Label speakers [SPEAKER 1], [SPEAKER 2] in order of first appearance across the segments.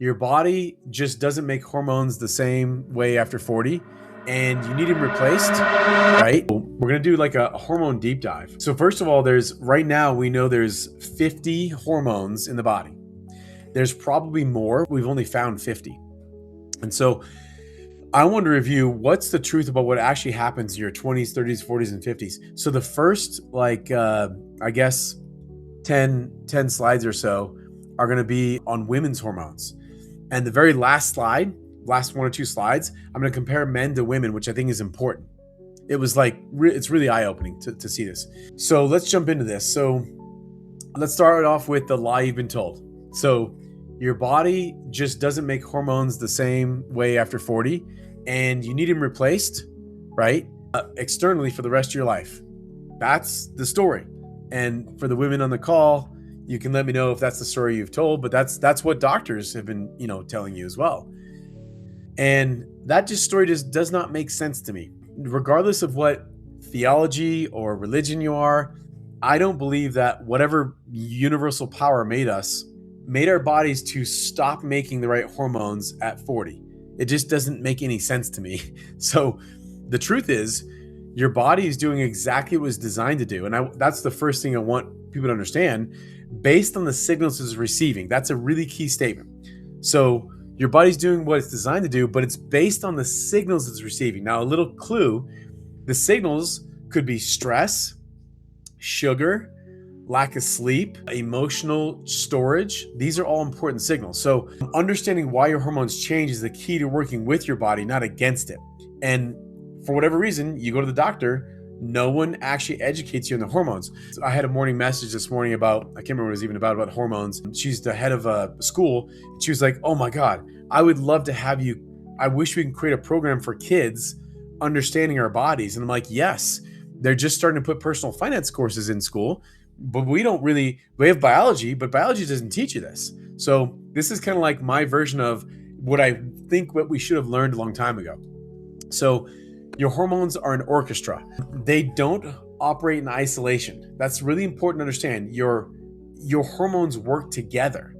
[SPEAKER 1] Your body just doesn't make hormones the same way after 40, and you need them replaced, right? We're gonna do like a hormone deep dive. So first of all, right now we know there's 50 hormones in the body. There's probably more. We've only found 50. And so I want to review what's the truth about what actually happens in your 20s, 30s, 40s, and 50s. So the first, I guess 10 slides or so are going to be on women's hormones. And the very last slide, last one or two slides, I'm going to compare men to women, which I think is important. It was it's really eye-opening to see this. So let's jump into this. So let's start off with the lie you've been told. So your body just doesn't make hormones the same way after 40, and you need them replaced, right? Externally for the rest of your life. That's the story. And for the women on the call, you can let me know if that's the story you've told, but that's what doctors have been, telling you as well. And that story just does not make sense to me. Regardless of what theology or religion you are, I don't believe that whatever universal power made our bodies to stop making the right hormones at 40. It just doesn't make any sense to me. So the truth is, your body is doing exactly what it's designed to do. And that's the first thing I want people to understand, based on the signals it's receiving. That's a really key statement. So your body's doing what it's designed to do, but it's based on the signals it's receiving. Now, a little clue, the signals could be stress, sugar, lack of sleep, emotional storage. These are all important signals. So understanding why your hormones change is the key to working with your body, not against it. And for whatever reason, you go to the doctor, no one actually educates you on the hormones. So I had a morning message this morning about, I can't remember what it was even about hormones. She's the head of a school. She was like, oh my God, I would love to have you. I wish we can create a program for kids understanding our bodies. And I'm like, yes, they're just starting to put personal finance courses in school, but we have biology, but biology doesn't teach you this. So this is kind of like my version of what I think what we should have learned a long time ago. So your hormones are an orchestra. They don't operate in isolation. That's really important to understand. Your hormones work together.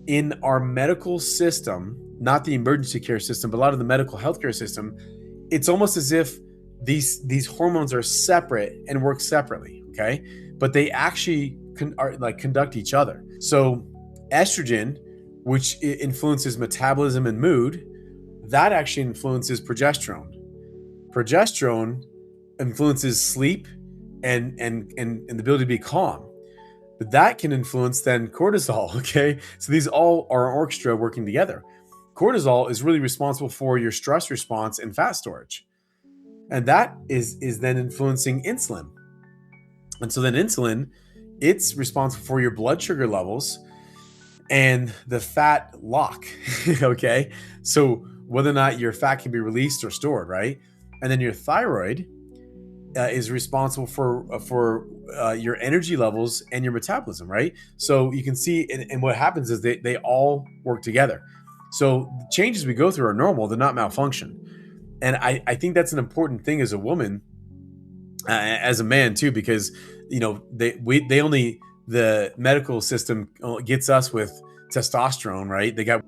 [SPEAKER 1] In our medical system, not the emergency care system, but a lot of the medical healthcare system, it's almost as if these hormones are separate and work separately, okay? But they actually conduct each other. So estrogen, which influences metabolism and mood, that actually influences progesterone. Progesterone influences sleep and the ability to be calm. But that can influence then cortisol, okay? So these all are an orchestra working together. Cortisol is really responsible for your stress response and fat storage. And that is then influencing insulin. And so then insulin, it's responsible for your blood sugar levels and the fat lock, okay? So whether or not your fat can be released or stored, right? And then your thyroid is responsible for your energy levels and your metabolism, right? So you can see, and what happens is they all work together. So the changes we go through are normal; they're not malfunction. And I think that's an important thing as a woman, as a man too, because the medical system gets us with testosterone, right? They got